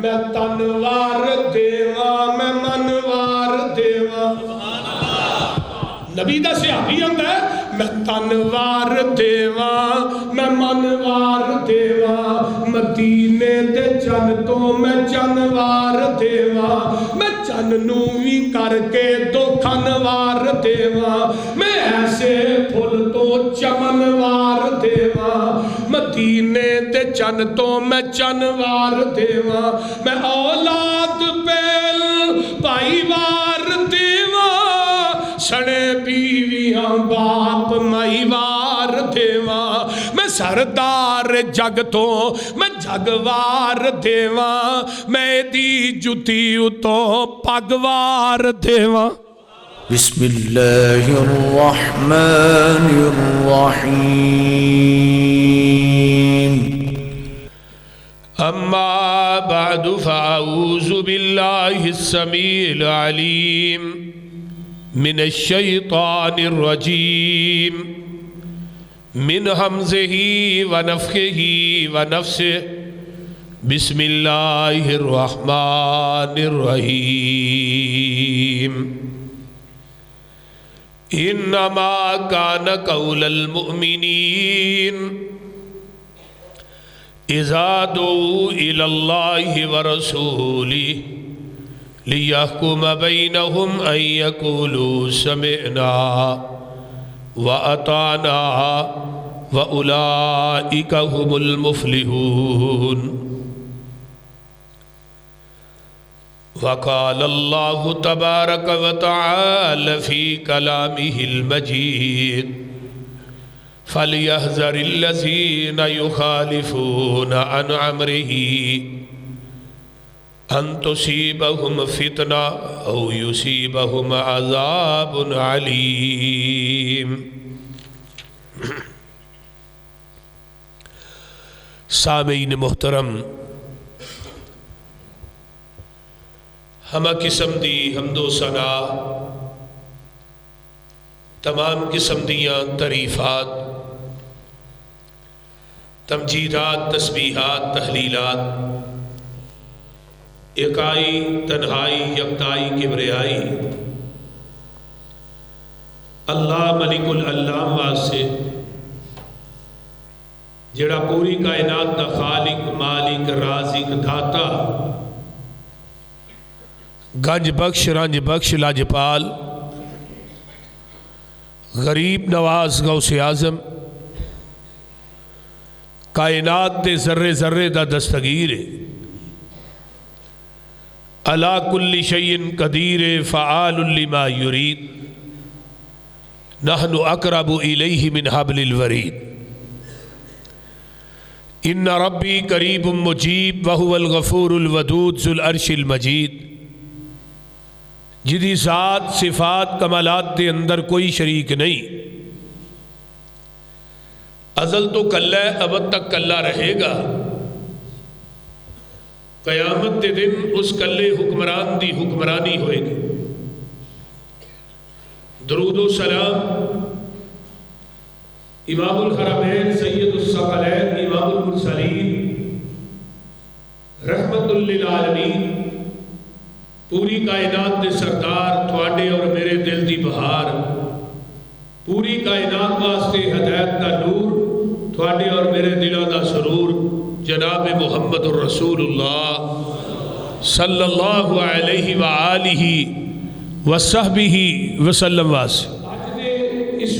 میں تنوار دیواں میں منوار دیواں نبی دا صحابی ہوندا ہے میں تنوار دیواں میں منوار دیواں مدینے دے چن تو میں چنوار دیواں میں چن نوں وی کر کے دو کھنوار دیواں میں ایسے پھل تو چمنوار دیواں مدینے دے چن تو میں چنوار دیواں میں اولاد پیل پائی وار دیواں سڑے بیویاں باپ مائی وار دیواں میں سردار جگ تو میں جگوار دیواں میں دی جتی اتو پگوار دیواں بسم اللہ الرحمن الرحیم اما بعد فاعوذ باللہ السمیع العلیم من الشیطان الرجیم من حمزه ونفخه ونفسه بسم اللہ الرحمن الرحیم انما کان قول المؤمنین اذا دعوا الى اللہ ورسولہ لِيَحْكُمَ بَيْنَهُمْ أَن يَقُولُوا سَمِعْنَا وَأَطَعْنَا وَأُولَئِكَ هُمُ الْمُفْلِحُونَ وقال الله تبارك وتعالى في كلامه المجيد فليحذر الذين يخالفون عن أمره ان تصيبهم فتنة او يصيبهم عذاب عليم سامعین محترم ہمہ قسم دی حمد و ثنا تمام قسم دیاں تعریفات تمجیدات تسبیحات تحلیلات اکائی تنہائی یکتائی کبریائی اللہ ملک العلام واسے جڑا پوری کائنات دا خالق مالک رازق دھاتا گنج بخش رنج بخش لاجپال غریب نواز غوث اعظم کائنات دے ذرے ذرے دا دستگیر علا کل شیء قدیر فعال لما یرید نحن اقرب الیہ من حبل الورید ان ربی قریب مجیب وہو الغفور الودود ذو العرش المجید جدی ذات صفات کمالات دے اندر کوئی شریک نہیں ازل تو کلہ ہے ابد تک کلہ رہے گا قیامت دے دن اس کلے حکمران دی حکمرانی ہوئے گی درود و سلام امام الحرمین سید الثقلین امام المرسلین رحمت للعالمین پوری کائنات دے سردار تھوڑے اور میرے دل دی بہار پوری کائنات واسطے ہدایت دا نور تھوڑے اور میرے دلوں دا سرور جناب محمد الرسول اللہ صلی اللہ علیہ وآلہ وصحبہ وسلم واسے آج دے اس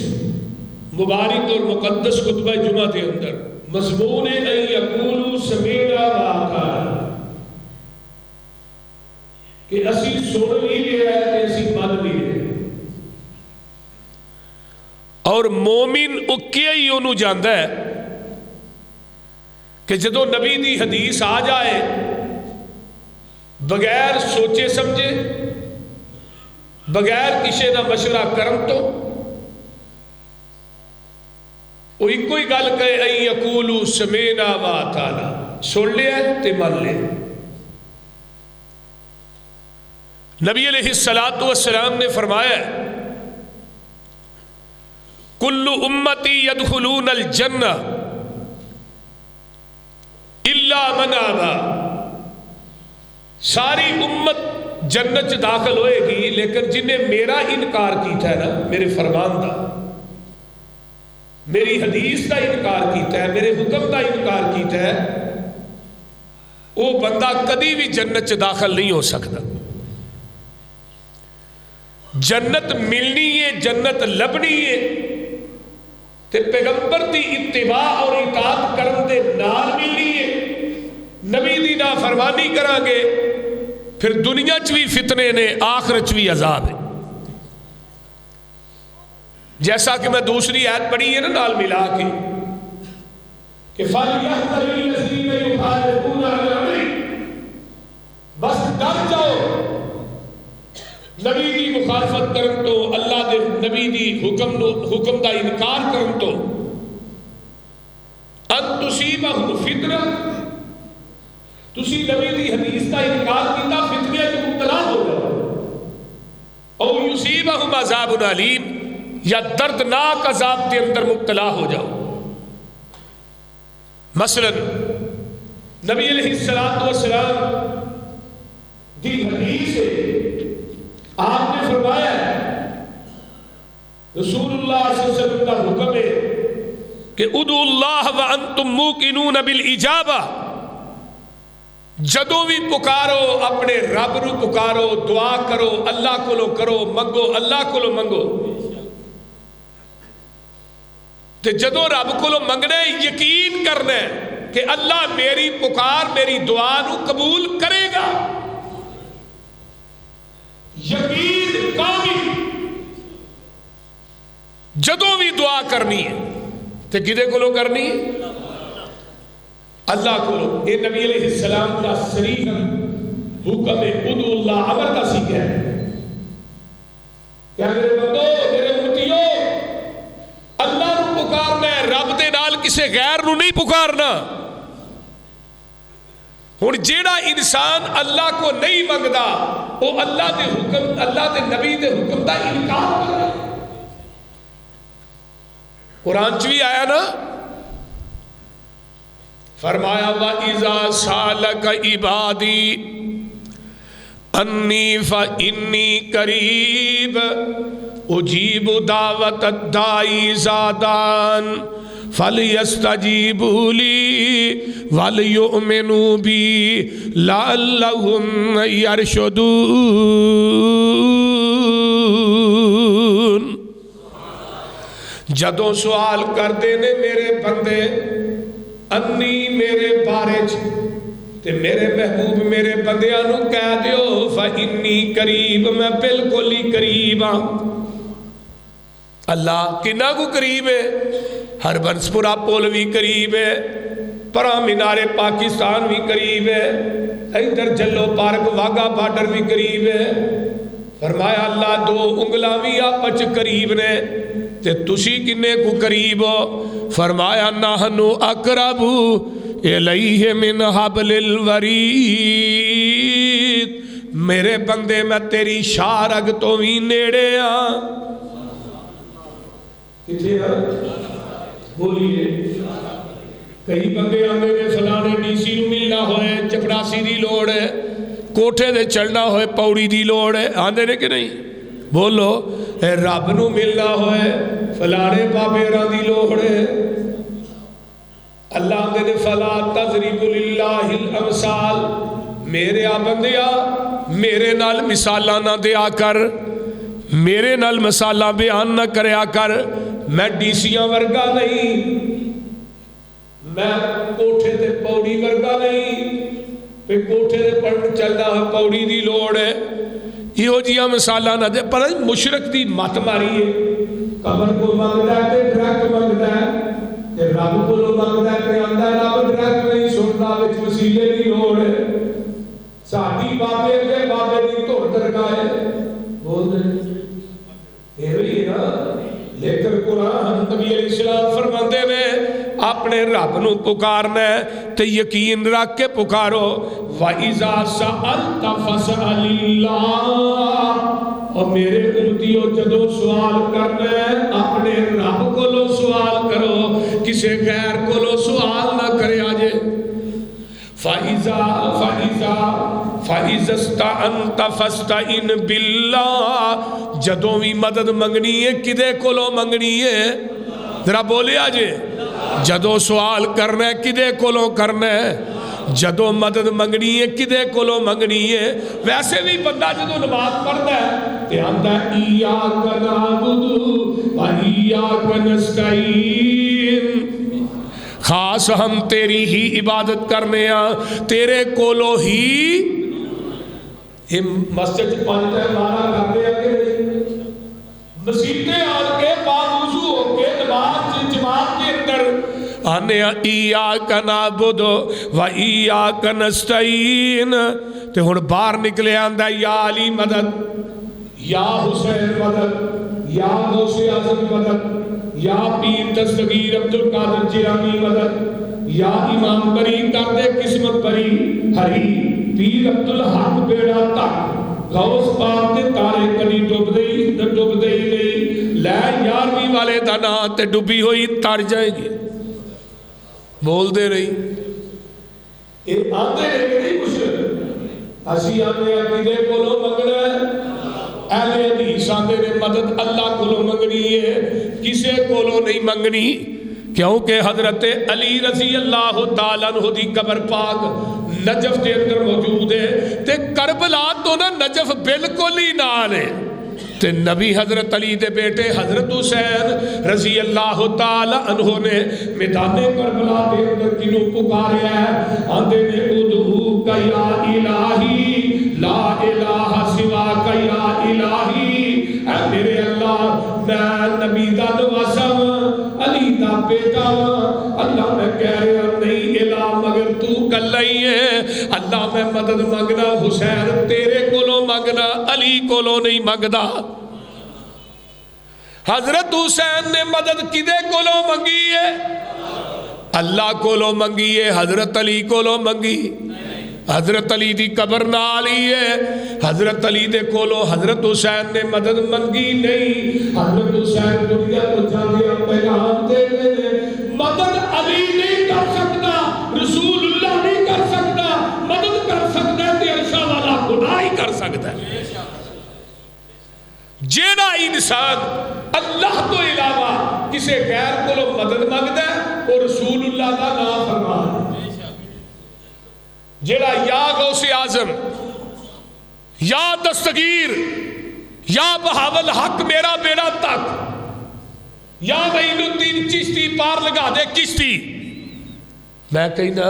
مبارک اور مقدس خطبہ جمعہ دے اندر مضمون ان یقولوا سمعنا وأطعنا کہ اسی سن بھی لیا ہے اسی من بھی لیا اور مومن اکیا ہی انہوں جاندہ ہے کہ جدو نبی دی حدیث آ جائے بغیر سوچے سمجھے بغیر کسی نہ مشورہ کرم تو وہ ایک کوئی گل کہے ان یقولوا سمعنا وأطعنا سن لیا تے من لیا نبی علیہ السلام نے فرمایا کل امتی یدخلون الجنہ الا من ابا ساری امت جنت چ داخل ہوئے گی، لیکن جنہیں میرا انکار کیتا ہے نا، میرے فرمان دا، میری حدیث دا انکار کیتا ہے، میرے حکم دا انکار کیتا ہے، وہ بندہ کدی بھی جنت چ داخل نہیں ہو سکتا۔ جنت ملنی ہے، جنت لبنی ہے تے پیغمبر دی اتباع اور اطاعت کرن دے نال ملنی ہے۔ نبی دی نافرمانی کران گے پھر دنیا چ بھی فتنے نے، آخرت چ بھی عذاب ہے۔ جیسا کہ میں دوسری آیت پڑھی ہے نا نال ملا کے کہ فَلْيَحْذَرِ الَّذِينَ يُخَالِفُونَ عَنْ أَمْرِهِ، بس ڈر جاؤ نبی دی مخالفت کرن تو، اللہ دے نبی دی حکم دا انکار کرن تو، ان تصیبہم فتنہ، تسی نبی دی حدیث دا انکار کیتا، فتنے میں مبتلا ہو جاؤ، او یصیبہم عذاب علیم، یا دردناک عذاب کے اندر مبتلا ہو جاؤ۔ مثلا نبی علیہ السلام دی حدیث ہے، آپ نے فرمایا ہے، رسول اللہ صلی اللہ علیہ وسلم کا حکم ہے کہ ادعوا اللہ وانتم موقنون بالاجابہ، جدوں بھی پکارو اپنے رب نو پکارو، دعا کرو اللہ کو کرو، منگو اللہ کو منگو، تے جدوں رب کو منگنا ہے یقین کرنا ہے کہ اللہ میری پکار میری دعا نو قبول کرے گا، یقین کامل۔ جدوں بھی دعا کرنی ہے تے کدے کو کرنی ہے؟ اللہ کو۔ یہ نبی علیہ السلام کا صریح حکم ہے، ادعو اللہ، امر کا سیکھا ہے۔ کیا میرے بندو، میرے امتیو، اللہ نو پکارنا ہے، رب دے نال کسے غیر نو نہیں پکارنا۔ ہن جیڑا انسان اللہ کو نہیں منگدا وہ اللہ دے حکم، اللہ دے نبی دے حکم دا انکار کر رہا ہے۔ قرآن چ بھی آیا نا، فرمایا وَإِذَا سَأَلَكَ عِبَادِي أَنِّي فَإِنِّي قَرِيبٌ أُجِيبُ دَعْوَةَ الدَّاعِ إِذَا دَعَانِ فَلْيَسْتَجِيبُوا لِي وَلْيُؤْمِنُوا بِي لَعَلَّهُمْ يَرْشُدُونَ۔ جدوں سوال کردے نے میرے بندے انی میرے بارے تے میرے محبوب میرے بندیاں نو کہہ دیو فَإِنِّي قریب، میں بالکل ہی قریب ہاں۔ اللہ کنا کو قریب ہے؟ ہر بنسپورہ پول بھی قریب ہے، پرا مینار پاکستان بھی قریب ہے، ادھر جلو پارک واگا بارڈر بھی قریب ہے۔ فرمایا اللہ دو انگلاں بھی آپس قریب نے، تے تسی کنے کو قریب ہو؟ فرمایا نحنو اقرب الیہ من حبل الورید، میرے بندے میں تیری شارگ تو بھی نیڑے ہاں۔ کتنے ہاں؟ بولیے۔ کئی بندے آنے نے فلانے ڈی سی نو ملنا ہوئے، چپڑاسی دی لوڑ ہے، کوٹھے دے چڑھنا ہوئے پوڑی دی لوڑ ہے، آنے نے کہ نہیں؟ بولو۔ اے رب نو ملنا ہوئے فلانے بابے راں دی لوڑ ہے۔ اللہ نے فلا تضرب للہ الامثال، میرے آ بندیا میرے نال مثالاں نہ دیا کر، میرے نال مثالاں بیان نہ کریا کر، میں ڈیسیاں ورگا نہیں، میں کوٹھے تے پوڑی ورگا نہیں، پہ کوٹھے تے پڑھن چلنا ہے پوڑی دی لوڑ ہے۔ یہ جیاں مثالاں نہ دے، پر مشرک دی مت ماری ہے، قبر کو مانگتا ہے تے ڈرک مانگتا ہے، تے رب کو مانگتا ہے تے آندا رب ڈرک نہیں سنتا، وچ وسیلے دی لوڑ ہے۔ ساڈی بابے کے بابے دی دھڑ درگاہ ہے، بول دے یہ نا۔ لیکن قرآن نبی علیہ السلام فرماندے نے اپنے رب نو پکارنا ہے تے یقین رکھ کے پکارو۔ وَإِذَا سَأَلْتَ فَاسْأَلِ اللَّهَ، اور میرے امتیو جدو سوال کرنا ہے اپنے رب کو لو سوال کرو، کسے غیر کو لو سوال نہ کرے آجے۔ فَإِذَا فَإِذَا اسْتَعَنْتَ فَاسْتَعِنْ بِاللَّهِ جدوں بھی مدد منگنی ہے کدے کولوں منگنی ہے؟ ذرا بولیا جے جدوں سوال کرنا ہے کدے کولوں کرنا ہے؟ جدوں مدد منگنی ہے کدے کولوں منگنی ہے؟ ویسے بھی بندہ جدوں نماز پڑھتا ہے تے آندا ایاک نعبد و ایاک نستعین، خاص ہم تیری ہی عبادت کرنے ہیں، تیرے کولو ہی مسجد پانچ مارا کرتے ہیں کہ مسیطیں آن کے باوضو ہو کے نماز جماعت کے اندر آنے ایاک نعبد و ایاک نستعین، تے ہن باہر نکلے آندا یا علی مدد، یا حسین مدد، یا غوث اعظم مدد، یا پیر دستگیر عبدالقادر جیلانی مدد، یا امام بری کر دے قسمت بری ہری، پیر عبدالحق بیڑا تک، غوث پاک تے تارے کلی ڈوب دے نہیں، لے یارویں والے دانا تے ڈوبی ہوئی تر جائے گی، بول دے رہی اے آتے رہے کہ نہیں مشرک، اسی آنے عقیدے کو لو منگنا ہے، اہل حدیث آندے نے مدد اللہ کو لو منگنی ہے، کسے کو لو نہیں منگنی، کیونکہ حضرت علی رضی اللہ تعالیٰ عنہ دی قبر پاک نجف کے اندر موجود ہے، تے کربلا تو نا نجف بالکل ہی نال ہے، تے نبی حضرت علی دے بیٹے حضرت حسین رضی اللہ تعالیٰ عنہ نے میدان کربلا دے اندر کنوں پکاریا ہے، آندے نے ادعو کا یا الہی لا الہ سوا کا یا الہی، اے میرے اللہ میں نبی دا نواسم علی دا بیٹا، اللہ میں کہہ رہا نہیں الہ مگر تو کل ہی ہے، اللہ میں مدد مانگنا حسین تیرے کولوں مانگنا علی کولوں نہیں مانگدا۔ حضرت حسین نے مدد کدے کولوں منگی ہے؟ اللہ کولوں منگی ہے، حضرت علی کولوں منگی؟ حضرت علی دی قبر نال ہی ہے، حضرت علی دے کولوں حضرت حسین نے مدد منگی نہیں، حضرت حسین دنیا کو جانے پیغام دے دے، مدد علی نہیں کر سکتا، رسول اللہ نہیں کر سکتا، مدد کر سکتا ہے تے عرشہ والا خدا ہی کر سکتا ہے۔ جیڑا انسان اللہ تو علاوہ کسے غیر کو مدد مانگدا ہے اور رسول اللہ کا نام فرمان ہے، جیڑا یا غوث اعظم یا دستگیر یا بہاول حق میرا بیڑا تک یا معین الدین چشتی پار لگا دے کشتی، میں کہنا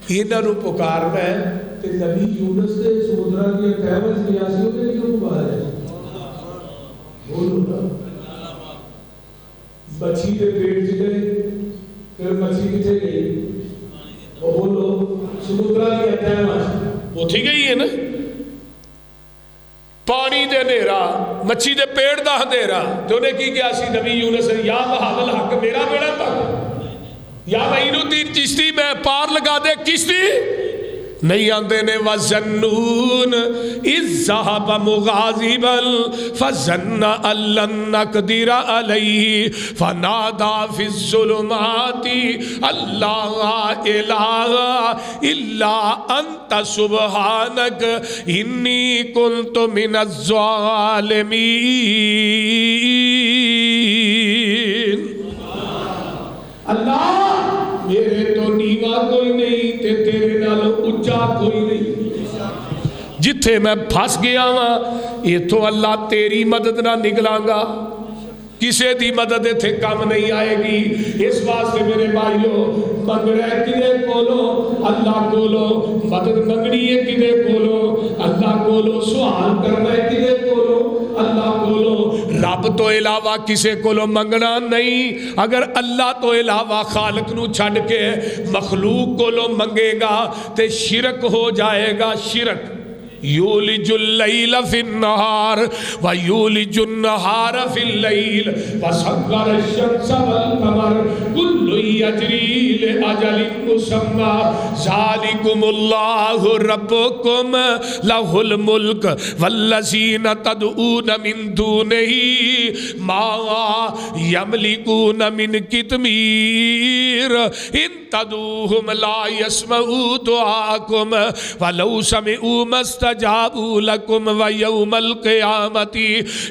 انہاں نو پکارنا ہے کہ نبی یونس دے سمندرا دی تہوس نیاسیوں نے کیوں پکارا ہے؟ بولو نا، مچھی دے پیٹ چ گئے، پھر مچھی کتنے گئی؟ بولو سمندرا دی تہوس اتھی گئی ہے نا، پانی دے نیرا مچھی دے پیڑ دا اندھیرا، تو نے کی کیا سی نبی یونس یا بہاول حق میرا بیڑا تک یا معین الدین چشتی میں پار لگا دے کشتی نہیں آندے نے وَزَنُّونَ اِذْ ذَهَبَ مُغَاضِبًا فَظَنَّ أَن لَّن نَّقْدِرَ عَلَيْهِ فَنَادَىٰ فِي الظُّلُمَاتِ أَن لَّا إِلَٰهَ إِلَّا أَنتَ سُبْحَانَكَ إِنِّي كُنتُ مِنَ الظَّالِمِينَ۔ اللہ میرے تو نیوا کوئی نہیں تے تیرے نالوں اچا کوئی نہیں، جتھے میں پھنس گیا ہاں یہ تو اللہ تیری مدد نہ نکلاں گا، کسے دی مدد تھے کم نہیں آئے گی۔ اس واسطے میرے بھائیو منگ رہے کدے کولو؟ اللہ کولو، مدد منگنی ہے کدے کولو؟ اللہ کولو، سوال کرنا ہے کدے کولو؟ اللہ کولو، رب تو علاوہ کسے کولو منگنا نہیں۔ اگر اللہ تو علاوہ خالق نو چھڑ کے مخلوق کولو منگے گا تے شرک ہو جائے گا، شرک۔ یولج اللیل فی النہار ویولج النہار فی اللیل وسخر الشمس والقمر کل یجری لأجل مسمی ذالکم اللہ ربکم لہ الملک والذین تدعون من دونہ ما یملکون من قطمیر ان تدعوہم لا يسمعوا دعاکم ولو سمعوا ما استجابوا لكم ويوم القيامة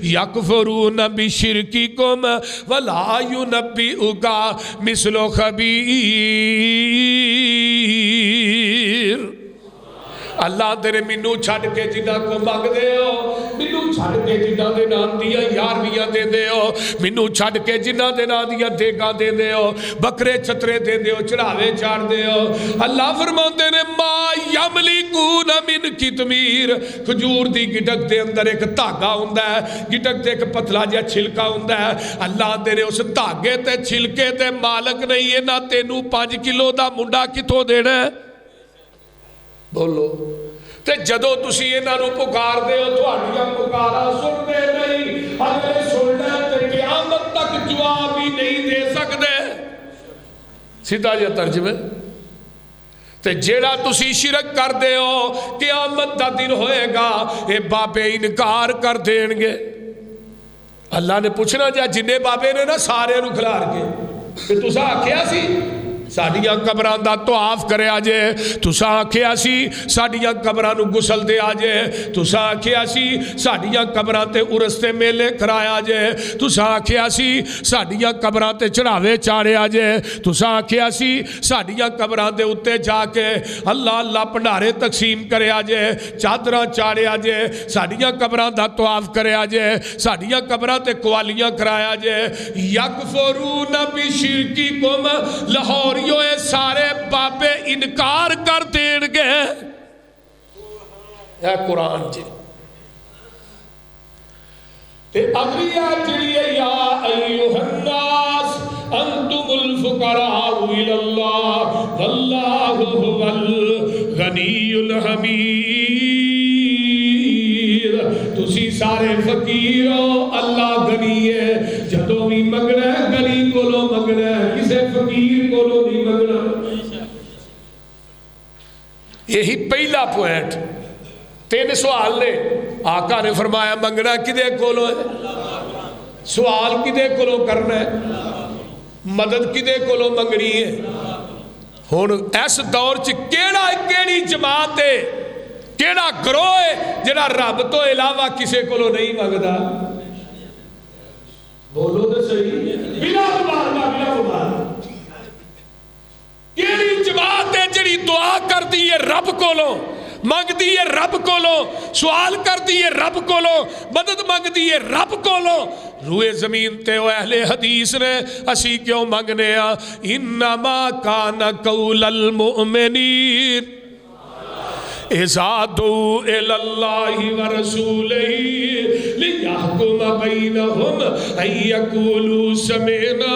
يكفرون بشرككم ولا ينبئك مثل خبير اللہ تیرے منو چھڑ کے جنہ کو مانگ دے ہو منو چھڑ کے جنہ دے نام دیا یارویاں دے دے ہو منو چھڑ کے جنہ دے نام دیا دیگاں دے دے ہو بکرے چھترے دے دے ہو چڑھاوے چاڑ دے ہو اللہ فرماتے نے ما یملکون من قطمیر کھجور دی گٹک دے اندر ایک دھاگا ہوندہ ہے گٹک دے ایک پتلا جا چھلکا ہوندہ ہے اللہ تیرے اس دھاگے تے چھلکے تے مالک نہیں ہے نہ تینوں 5 کلو دا منڈا کتوں دینا ہے بولو تے جدو تسی انہاں نو پکار دے ہو تہاڈیاں پکارا سن دے نہیں اگر سننا تے قیامت تک جواب ہی نہیں دے سکدے سیدھا جا ترجمہ تے جیڑا تسی شرک کر دے ہو قیامت دا دن ہوئے گا اے بابے انکار کر دیں گے اللہ نے پوچھنا جا جنہیں بابے نے نا سارے نو کھلار کے کہ تسا آکھیا سی ساڑیاں قبران دا طواف کرے آجے تسا آکھیا سی ساڑیاں قبران نو گسل دے آجے تسا آکھیا سی ساڑیاں قبران تے ارستے میلے کرایا آجے تسا آکھیا سی ساڑیاں قبران تے چڑھاوے چاڑے آجے تسا آکھیا سی ساڑیاں قبران تے اتے جا کے اللہ اللہ پنڈارے تقسیم کرے آجے چادران چاڑے آجے ساڑیاں قبران دا طواف کرے آجے ساڑیاں قبران تے قوالیاں کرایا آجے یکفرون بشرککم لاہور یہ سارے بابے انکار کر دیں گے اے قرآن جی تے اگلی آیت جڑی ہے یا ایھا الناس انتم الفقراء الی اللہ واللہ هو الغنی الحمید تسی سارے فقیر ہو اللہ غنی ہے جدوں بھی منگنا ہے غنی کولوں منگنا ہے کسے فقیر کولوں نہیں منگنا یہی پہلا پوائنٹ 3 سوال نے آقا نے فرمایا منگنا کدے کولوں ہے سوال کدے کولوں کرنا ہے مدد کدے کولوں منگنی ہے ہن اس دور چ کیڑی جماعت ہے کیڑا گروہ ہے جڑا رب تو علاوہ کسے کولوں نہیں منگدا بولو تو صحیح بلا مبارک کیڑی جماعت ہے جڑی دعا کر دی ہے رب کولوں مانگ دی ہے رب کولوں سوال کر دی ہے رب کولوں مدد مانگ دی ہے رب کولوں روئے زمین تے او اہل حدیث نے اسی کیوں مانگنے آ انما کان قول المؤمنین اذا دعوا الی اللہ ورسولہ لیحکم بینہم ان یقولوا سمعنا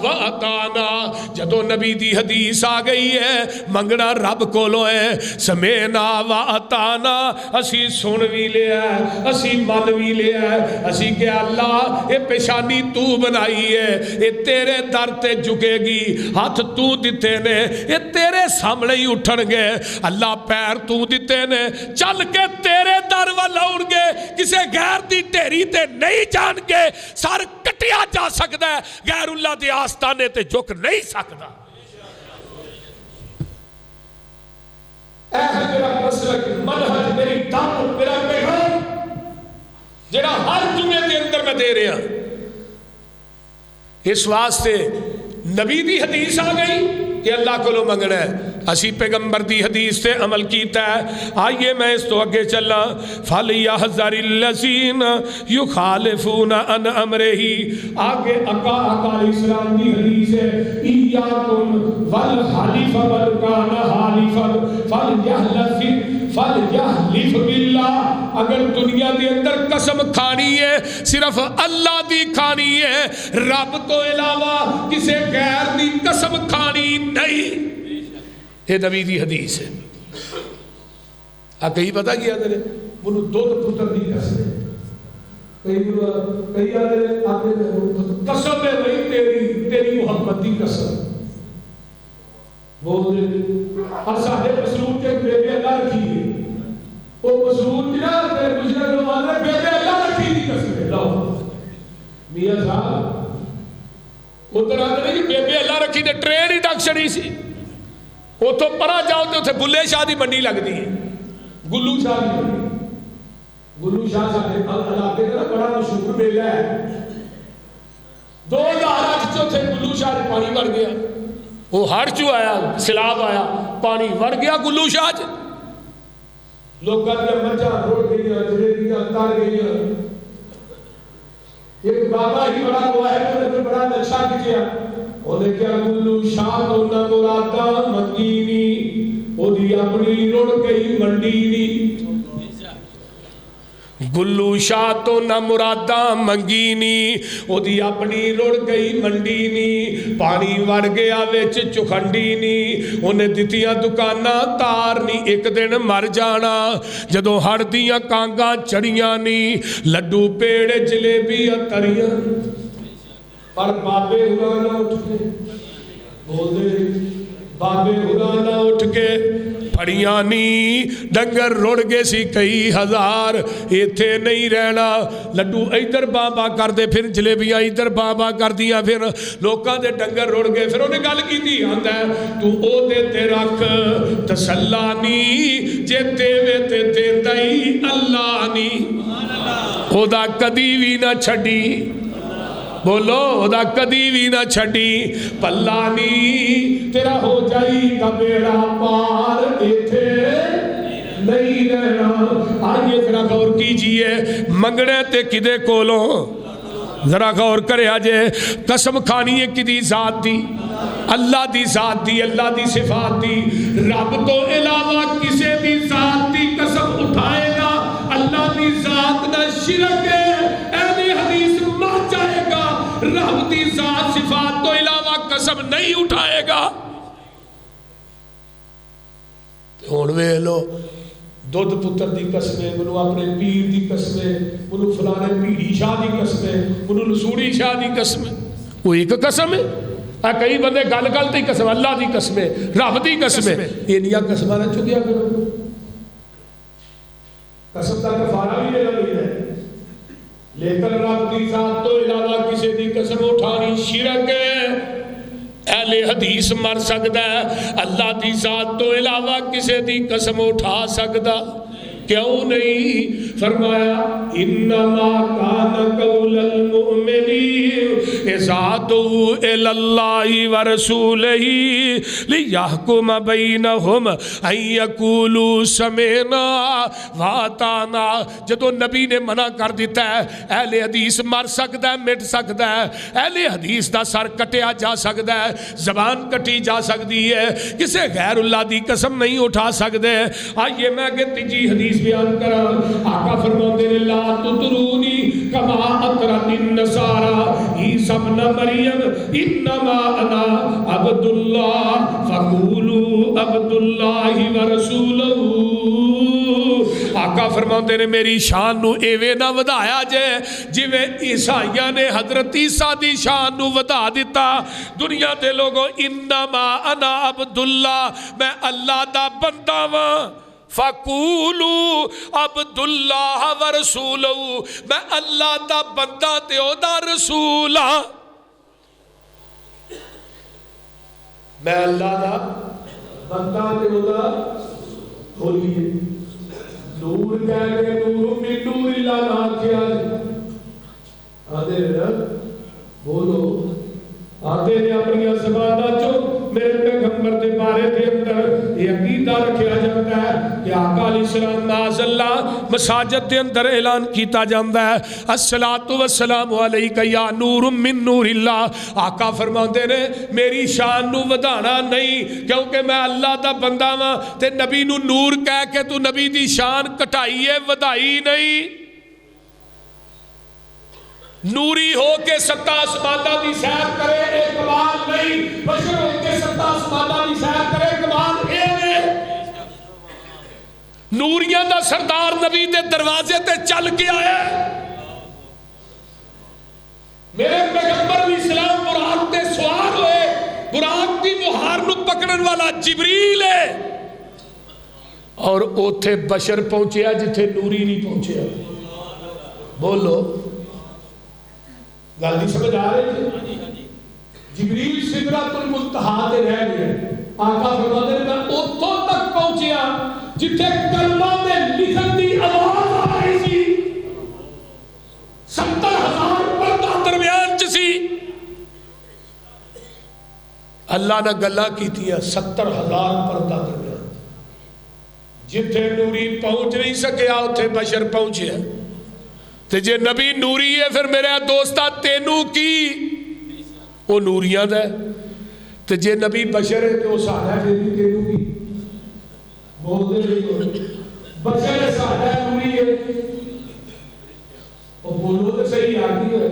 واطعنا جدو نبی دی حدیث آ گئی ہے منگنا رب کولوں ہے سمعنا واطعنا اسی سن بھی لیا ہے اسی من بھی لیا ہے اسی کہ اللہ یہ پیشانی تو بنائی ہے یہ تیرے در تے جھکے گی ہاتھ تو دیتے نے یہ تیرے سامنے ہی اٹھن گے اللہ پیر تو دیتے نے چل کے تیرے در والاؤں گے کسے غیر دی ٹیری تے نہیں جان کے سر کٹیا جا سکتا ہے غیر اللہ دی آستانے تے جھک نہیں سکتا اے میرا مسلک منہج میری دعوت میرا پیغام جڑا ہر جمعے کے اندر میں دے رہا اس واسطے نبی دی حدیث آ گئی کہ اللہ کو لو منگنا ہے اسی پیغمبر دی حدیث سے عمل کیتا ہے آئیے میں اس تو اگے چلا فَلْيَحْذَرِ الَّذِينَ يُخَالِفُونَ عَنْ أَمْرِهِ آگے علیہ السلام دی حدیث ہے إِيَّاكُمْ وَالْحَلِفَ وَالْكَانَ حَالِفًا فَلْيَحْلِفْ بِاللَّهِ اگر دنیا دے اندر قسم کھانی ہے صرف اللہ دی کھانی ہے رب تو علاوہ کسے غیر دی قسم کھانی نہیں یہ نبی دی حدیث ہے کئی پتہ کیا آدھے منو دودھ پتر دی قسم کئی آدھے قسم ہے بھائی تیری محبت دی قسم بول دے اور ساڑھے مسرور کے بیبے اللہ رکھی ہے وہ مسرور کی نا تیرے گزرے روانہ بیبے اللہ رکھی دی قسم ہے لو میاں صاحب ادھر آدھے کہ بیبے اللہ رکھی نے ٹرین ہی ٹک چڑی سی وہ تو پرا جاؤ تو اتھے بلے شاہ دی منڈی لگ دی ہے گلو شاہ دی منڈی گلو شاہ صاحب علاقے کا بڑا مشہور میلہ ہے 2008 چو تھے گلو شاہ نے پانی بڑھ گیا وہ ہر چو آیا سیلاب آیا پانی بڑھ گیا گلو شاہ چ لوگاں دیا مچھاں روڑ گئیاں جلیبیاں تار گئیاں ایک بابا ہی بڑا ہوا ہے انہوں نے بڑا نقشہ کیا انہیں کیا گلو شاہ تو نہ مرادا مدینی وہ دی اپنی روڑ گئی منڈی گلو شاہ تو نہ مرادہ منگینی او دی اپنی رڑ گئی منڈی نی پانی وڑ گیا ویچ چکھنڈی نی انہیں دیتیاں دکانہ تار نی ایک دن مر جانا جدو ہڑ دیاں کانگاں چڑیاں نی لڈو پیڑے جلیبیاں تریاں پر بابے ہرانا اٹھ کے بول دے بابے ہرانا اٹھ کے پھڑیاں نی ڈنگر روڑ گے سی کئی ہزار ایتھے نہیں رہنا لڈو ایدر بابا کر دے پھر جلیبیاں ایدر بابا کر دیا پھر لوکاں دے ڈنگر روڑ گے پھر انہیں گل کی دی آتا ہے تو او دے تے رکھ تسلانی جے دیوے تے دے دائی اللہ نی او دا کدی بھی نہ چھڑی بولو دا کدی بھی نہ چھڑی پلانی تیرا ہو جائی دا بیڑا پار ایتھے نہیں رہنا آئیے ذرا غور کیجئے منگڑے تے کدے کولوں ذرا غور کرے آجے قسم کھانی ہے کدی ذات دی اللہ دی ذات دی اللہ دی صفات دی رب تو علاوہ کسے دی ذات دی قسم اٹھائے گا اللہ دی ذات نہ شرک ہے اہل حدیث مر جائے گا رب دی ذات صفات تو علاوہ قسم نہیں اٹھائے گا ہون ویلو دودھ پتر دی قسمیں منو اپنے پیر دی قسمیں منو فلانے پیڑی شاہ دی قسمیں منو لسوڑی شاہ دی قسمیں وہ ایک قسم ہے کئی بندے گل گل تی قسم اللہ دی قسمیں رب دی قسمیں انیا قسمہ نہ چکیا کرو قسم کا کفارہ بھی لینا نہیں ہے لیکن رب دی ذات تو علاوہ کسی دی قسم اٹھانی شرک ہے اہل حدیث مر سکتا ہے اللہ دی ذات تو علاوہ کسی دی قسم اٹھا سکتا کیوں نہیں فرمایا انما کان قول المؤمنین اذا دعوا الی اللہ ورسولہ لیحکم بینہم ان یقولوا سمعنا واطعنا جدو نبی نے منع کر دیتا ہے اہل حدیث مر سکتا ہے مٹ سکتا ہے اہل حدیث دا سر کٹیا جا سکتا ہے زبان کٹی جا سکتی ہے کسے غیر اللہ دی قسم نہیں اٹھا سکتے آئیے میں کہ تیجی حدیث بیان کرا آقا فرماتے ہیں لا تطرونی کما اطرت النصارى عیسی ابن مریم انما انا عبداللہ فقولوا عبداللہ ورسولہ آقا فرماتے ہیں میری شان نو ایوے نہ ودایا جائے جویں عیسائیاں نے حضرت عیسیٰ دی شان نو ودا دیتا دنیا دے لوگوں انما انا عبداللہ میں اللہ دا بندہ ہاں فَقُولُوا عَبْدُاللَّهَ وَرَسُولُهُ میں اللہ دا بندہ تے او دا رسول ہاں میں اللہ دا بندہ تے او دا کھولیے نور کہہ گئے نور من نور اللہ نہ کیا آدھے بولو آتے نے اپنی زبانہ جو میرے پیغمبر دے بارے دے اندر یہ عقیدہ رکھیا جاتا ہے کہ آقا علیہ السلام معاذ اللہ مساجد دے اندر اعلان کیتا جاتا ہے الصلاۃ والسلام علیکہ یا نور من نور اللہ آقا فرماتے نے میری شان نو ودانا نہیں کیونکہ میں اللہ دا بندہ ہاں تے نبی نو نور کہہ کے تو نبی دی شان کٹائیے ودائی نہیں نوری ہو کے ستہ آسمانہ دی سیر کرے ایک کمال نہیں بشر ہو کے ستہ آسمانہ دی سیر کرے کمال اے نوریاں دا سردار نبی دے دروازے تے چل کے آیا میرے پیغمبر علیہ السلام براق تے سوار ہوئے براق دی مہار نو پکڑن والا جبریل ہے اور اوتھے بشر پہنچیا جتھے نوری نہیں پہنچیا بولو گل نہیں سمجھ آ رہی جبریل سدرۃ المنتہا تے رہ گئے آقا فرماتے ہیں میں اتوں تک پہنچیا جتھے کلمہ میں لکھن دی آواز آ رہی سی 70,000 پردہ درمیان چ سی اللہ نے گلاں کیتیاں 70,000 پردہ درمیان جتھے نوری پہنچ نہیں سکیا اتھے بشر پہنچیا تے جے نبی نوری ہے پھر میرے دوستا تینوں کی وہ نوریاں دا ہے تے جے نبی بشر ہے تو سارا ہے پھر تینوں کی بولتے نہیں بشر ہے سارا نوری ہے وہ بولو تو صحیح آگی ہے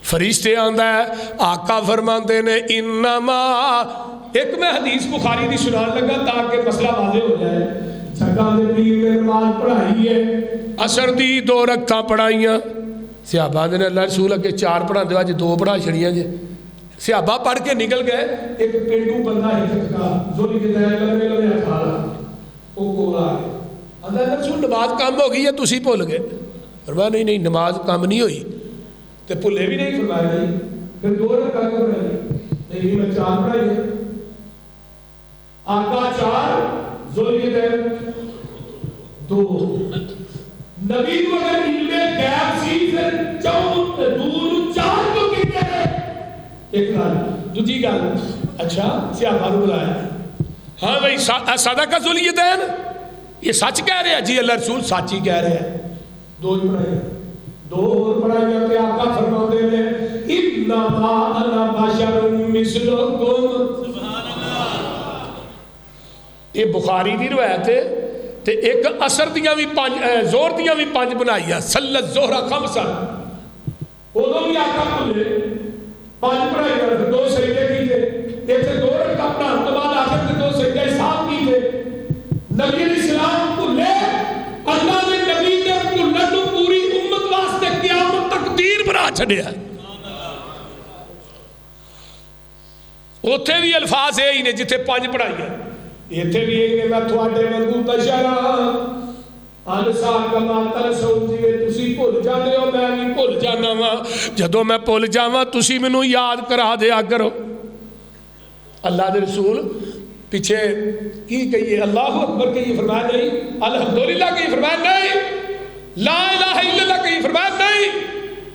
فرشتے آندہ ہے آقا فرماندے نے انما ایک میں حدیث بخاری دی سنان لگا تاکہ مسئلہ واضح ہو جائے جگہ میں پیر میں نماز پڑھائی ہے عصر دی 2 رکعتاں پڑھائیاں صحابہ نے اللہ رسول کے 4 پڑھا دے آج 2 پڑھا چھڑیاں جے صحابہ پڑھ کے نکل گئے ایک پینڈو بندہ ہے چکا زوری کے دائر لگنے لگنے اٹھارا وہ کولا ہے اللہ رسول نماز کام ہو گئی ہے تسی بھول گئے فرمایا نہیں نماز کام نہیں ہوئی تے بھولے بھی نہیں فرمایا نہیں پھر 2 رکعت پڑھائی نہیں میں 4 پڑھائی ہے آقا 4 زوری کے دائر 2 نبی کو اگر علم غیب سی پھر 4 کو کہتے ہیں ایک گل دوسری گل اچھا صحابہ نے بلایا ہاں بھائی صدقہ ذوالدین یہ سچ کہہ رہے ہیں جی اللہ رسول سچ ہی کہہ رہے ہیں 2 ہی پڑھائے 2 اور پڑھائے تے آقا فرماتے ہیں انما انا بشر مثلکم سبحان اللہ یہ بخاری دی روایت ہے تے ایک اثر دیاں بھی 5 زور دیاں بھی 5 بنائیاں صلی الظہر 5 ادوں بھی آقا بولے 5 پڑھائی کر 2 سجدے کیتے ایک سے 2 رکعت پڑھان تو بعد آخر سے 2 سجدے حساب کیتے نبی علیہ السلام بھولے اللہ نے نبی نے بھولن نو پوری امت واسطے قیامت تقدیر بنا چھڈیا اوتھے بھی الفاظ یہی نے جتھے 5 پڑھائیاں ایتھے بھی یہی نے میں تھوڑے وانگو بشر ہاں انسا کما ترسو جی تسی بھول جاندے ہو میں بھی بھول جانا وا جدوں میں بھول جاواں تسی مینوں یاد کرا دیا کرو اللہ دے رسول پیچھے کی کہیے اللہ اکبر کہیے فرمایا نہیں الحمدللہ کہیے فرمایا نہیں لا الہ الا اللہ کہیے فرمایا نہیں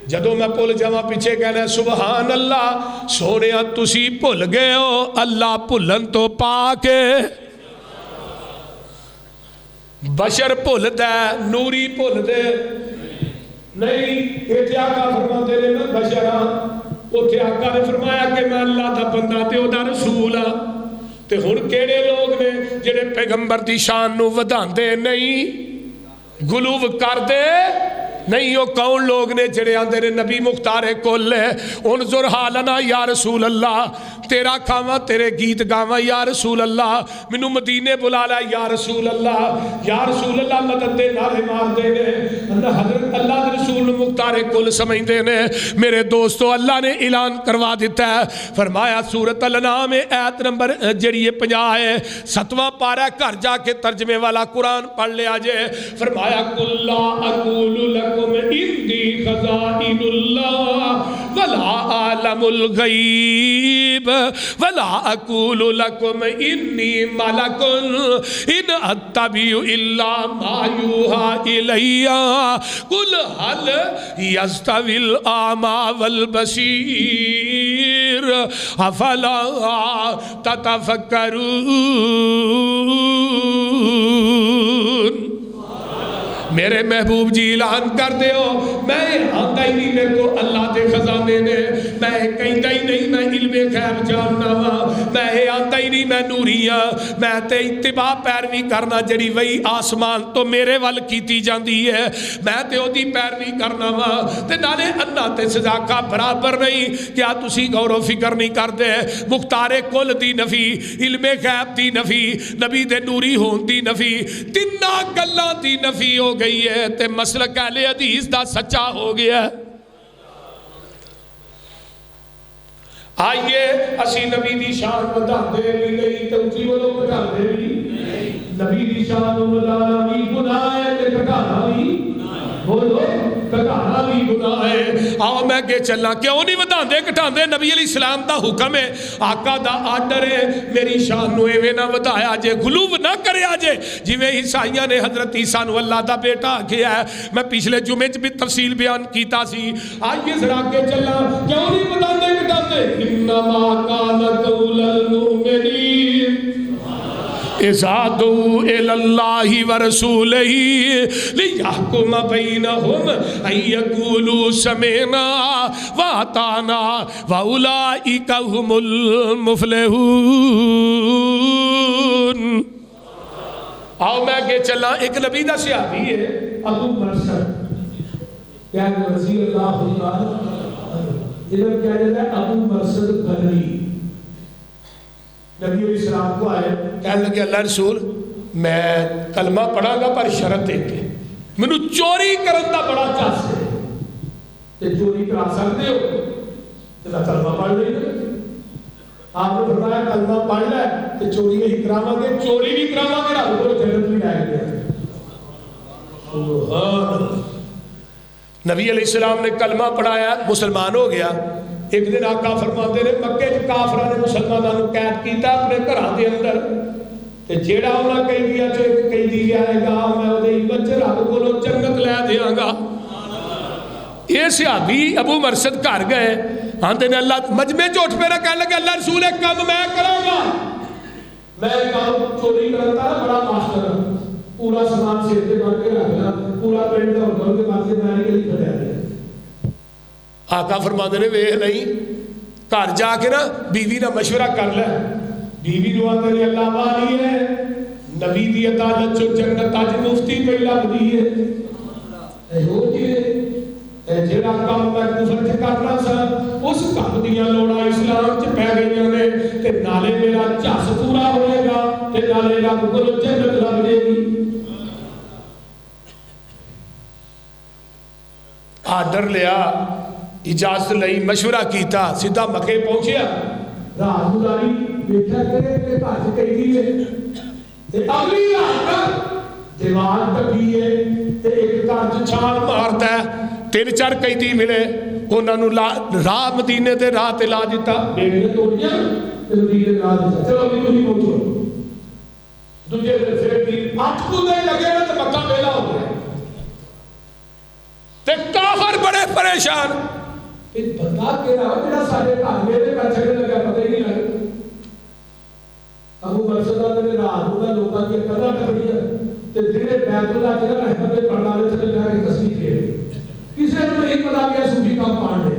جدوں میں بھول جاواں پیچھے کہنا سبحان اللہ سونیا تسی بھول گئے ہو اللہ بھولن تو پاک بشر بھول دے نوری بھول دے نہیں ایتھے آقا فرماتے نے میں بشر ہاں اوتھے آقا نے فرمایا کہ میں اللہ دا بندہ تے او دا رسول ہاں تے ہن کیڑے لوگ نے جڑے پیغمبر دی شان نو ودھاندے نہیں غلو کردے نہیں وہ کون لوگ نے جڑے آندے نے نبی مختار کل ہے انظر حالنا یا رسول اللہ تیرا کھاواں تیرے گیت گاواں یا رسول اللہ منو مدینے بلا لیا یا رسول اللہ مدد دے نعرے مار دے نے حضرت اللہ دے رسول مختار کل سمجھدے نے میرے دوستو اللہ نے اعلان کروا دیتا ہے فرمایا سورۃ الانعام آیت نمبر جڑی 50 ہے 7واں پارہ گھر جا کے ترجمے والا قرآن پڑھ لیا جے فرمایا قل لا اقول لکم اندی خزائن اللہ ولا عالم الغیب ولا اقول لکم انی ملک ان اتبع الا ما یوحی الی قل هل یستوی الاعمی والبصیر افلا تتفکرون میرے محبوب جی اعلان کر دیو میں آتا ہی نہیں میرے کو اللہ دے خزانے نے میں کہتا ہی نہیں میں علم غیب جاننا وا میں آتا ہی نہیں میں نوری ہاں میں تے اتباع پیروی کرنا جڑی وہی آسمان تو میرے ول کیتی جاندی ہے میں تے او دی پیروی کرنا وا تے نالے اللہ تے سزا کا برابر نہیں کیا تسی غور و فکر نہیں کرتے مختار کل دی نفی علم غیب دی نفی نبی دے نوری ہون دی نفی تیناں گلاں دی نفی ہو گئی ہے تے مسلک اہل حدیث دا سچا ہو گیا ہے آئیے اسی نبی دی شان بتا دے بھی نہیں تو اچھی وہ لوگ بتا دے بھی نبی دی شان بتانا بھی گناہ ہے تے گھٹانا بھی بولو گھٹانا بھی گناہ ہے آؤ میں کہ چلنا کیوں نہیں بتا دے گھٹاندے نبی علیہ السلام دا حکم ہے آقا دا آرڈر ہے میری شان نو ایویں نہ بتایا جے غلو نہ کریا جے جویں عیسائیاں نے حضرت عیسیٰ نو اللہ دا بیٹا کیا ہے میں پچھلے جمعے بھی تفصیل بیان کیتا سی آئیے ذرا کے چلنا کیوں نہیں بتا دے گھٹاندے انما کان قول المؤمنین اذا دعوا الى الله ورسوله ليحكم بينهم ان يقولوا سمعنا واطعنا واولئك هم المفلحون آؤ میں کہ چلا ایک نبی دا صحابی ہے ابو مرثد کیا رضی اللہ عنہ ادھر کیا جاتا ہے ابو مرثد بدری نبی علیہ السلام کو آئے کہنے لگے اللہ رسول میں کلمہ پڑھا گا پر شرط ہے کہ میں نے چوری کرن دا بڑا چاس ہے تے چوری کرا سکتے ہو تے میں کلمہ پڑھ لیں آپ نے فرمایا کلمہ پڑھ لے تے چوری نہیں کراواں گے چوری بھی کراواں گے رب کو جنت میں جائیں گے سبحان نبی علیہ السلام نے کلمہ پڑھایا مسلمان ہو گیا ایک دن آقا فرماتے نے مکے چ کافراں نے مسلماناں نو قید کیتا اپنے گھراں دے اندر تے جیڑا انہاں قیدیاں چ ایک قیدی آئے گا میں اودے عزت چ رب کولوں جنت لے دیاں گا یہ صحابی ابو مرثد گھر گئے آندے نے اللہ مجمع چ اٹھ پے کہنے لگے اللہ رسول ایک کام میں کراں گا میں کام چوری کرتا بڑا ماسٹر پورا سامان سر تے کر کے رکھنا پورا پنڈ دا ہوٹل کے پاس میں نہیں کلی کھڑا ہے آقا فرماتے نے ویکھ نہیں گھر جا کے نا بیوی نہ مشورہ کر لے بیوی نو آندے نے اللہ والی ہے نبی دی عدالت چ جنت اج مفتی پہ لگدی ہے اے ہو جی جڑا کام میں کفر چ کرنا سا اس کام دیاں لوڑاں اسلام چ پے گئیاں نے تے نالے میرا جس پورا ہوئے گا تے نالے رب کول جنت لگ جائے گی آرڈر لیا اجازت لئی مشورہ کیتا سیدھا مکے پہنچیا رات گزاری دیکھا کہ بھج گئی ہے تے اگلی رات دیوار ٹپی ہے تے ایک گھر چ چھال مارتا ہے 3-4 قیدی ملے انہاں نو راہ مدینے دے راہ تے لا دتا بیڑے توڑیاں تے مدینے راہ دتا چلو بھی تسی پہنچو دوجے دن پھر بھی 8 کودے لگے نا تے مکہ ویلا ہو گیا تے کافر بڑے پریشان ایک بندہ کہہ رہا میرا سارے گھر میرے گھر چھڑنے لگا پتہ ہی نہیں لگا ابو مرثد نے رات کو لوکاں کی قدر کری ہے تے دنے بیت اللہ کے رحمت دے پڑھنا والے چلے جا کے تسبیح کھیل کسے نے نہیں پتا کہ صوفی کام پڑھ لے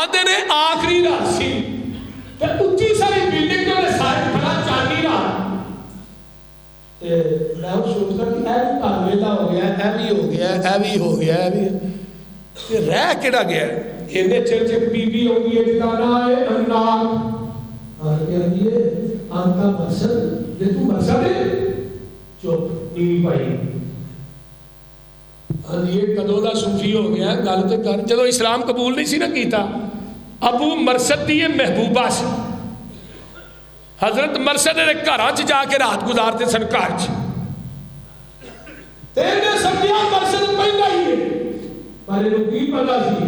آندے نے آخری رات سی تے اونچی ساری بلڈنگ دے سائڈ کھڑا چاندی رات میں سوچتا کہ اے بھی گھر ویلا ہو گیا اے بھی ہو گیا اے بھی ہو گیا اے بھی رہ کیڑا گیا اینے چر چ بی بی ہوگی ہے جدا نا ہے اناک آ کے آندی ہے آنکا مرثد یہ تو مرثد ہے چپ نیوی پائی آندی ہے کدو دا صوفی ہو گیا گل تے کر جدو اسلام قبول نہیں سی نہ کیتا ابو مرثد دی محبوبہ سی حضرت مرثد دے گھراں چ جا کے رات گزارتے سن گھر چ تے نے سمجھیا مرثد پہلا ہی ہے پر اینو کی پتہ سی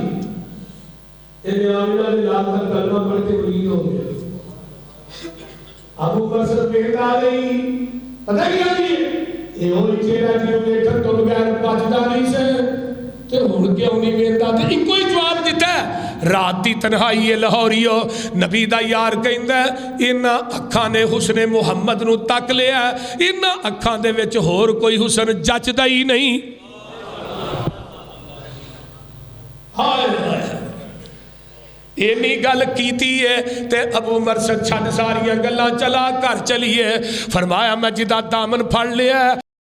اے آمنہ دے لال کا کلمہ پڑھ کے مرید ہو گیا ابو مرثد بیٹا نہیں پتہ کیا جی اے ہوئی چہرہ جیوں دیکھن تو بغیر بچدا نہیں سے تے ہن کیوں نہیں ویندا؟ تے ایکو ہی جواب دیتا ہے، رات دی تنہائی ہے لاہوریو، نبی دا یار کہندا ہے انہاں اکھاں نے حسن محمد نو تک لیا، انہاں اکھاں دے وچ ہور کوئی حسن جچدا ہی نہیں۔ ہائے ہائے، اینی گل کیتی ہے تے ابو مرثد چھڈ ساریاں گلاں چلا گھر چلیے، فرمایا میں جدا دامن پھڑ لیا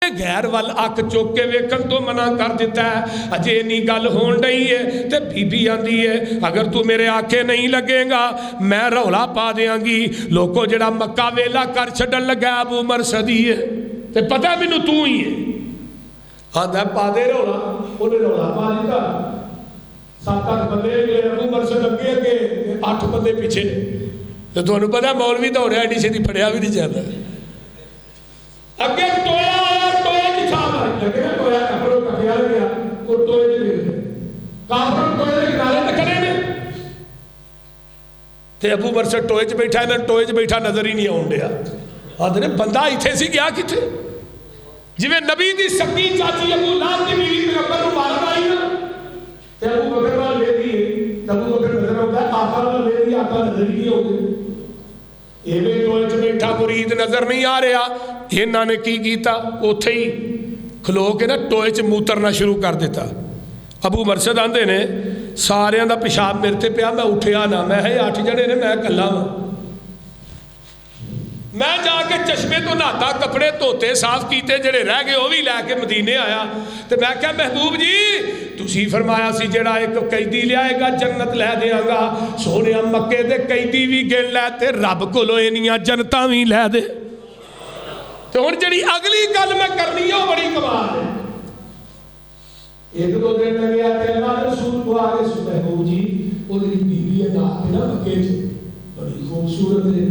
غیر وال اک چوک کے ویکھن تو منع کر دیتا ہے، اجے اینی گل ہون رہی ہے تے بی بی آندی ہے اگر تو میرے آکھے نہیں لگے گا میں رولا پا دیاں گی، لوگو جڑا مکہ ویلا کر چھڈن لگا ابو مرثد ہی ہے تے پتہ مینوں تو ہی ہے، آندا پا دے رولا، اونے رولا پا دیتا، 7-8 بندے ملے، ابو مرثد اگے اگے 8 بندے پیچھے، تے تانوں پتہ مولوی دوڑیا ایڈی چھتی پھڑیا بھی نہیں جاندا، اگے ٹویا آیا، ٹویا کی چھاپ آئی لگے نا، ٹویا کپڑوں کا خیال گیا وہ ٹوئے دے لے گئے، کافروں ٹوئے دے کنارے تے کھڑے نے تے ابو مرثد ٹوئے چ بیٹھا ہے نا، ٹوئے چ بیٹھا نظر ہی نہیں آن ڈیا، آدھے بندہ ایتھے سی گیا کتے، جویں نبی دی سکی چاچی ابو لہب دی بیوی پیغمبر نوں مارن آئی نا تے ابو بکر وال لے دیے، ابو بکر نظر آتا ہے، آقا وال لے دیا، آقا نظر ہی نہیں آتے، ایویں ٹوئے چ بیٹھا مرید نظر نہیں آ رہا، انہاں نے کی کیتا اوتھے ہی کھلو کے نا ٹوئے چ موترنا شروع کر دیتا، ابو مرثد آندے نے ساریاں دا پیشاب میرے تے پیا، میں اٹھیا نہ، میں 8 جنے نے، میں کلا ہوں، میں جا کے چشمے تو نہاتا، کپڑے دھوتے صاف کیتے، جڑے رہ گئے وہ بھی لے کے مدینے آیا، تے میں کہا محبوب جی تسی فرمایا سی جڑا ایک قیدی لے گا جنت لے دیاں گا، سونے مکے دے قیدی بھی گن لے تے رب کولو اینیاں جنتاں بھی لے دے، تو ہن جڑی اگلی گل میں کرنی ہے وہ بڑی کمال ہے، 1-2 دن لگے تے اللہ رسول کو آ کے محبوب جی وہ دی بیوی ہے نا مکے چ بڑی خوبصورت ہے،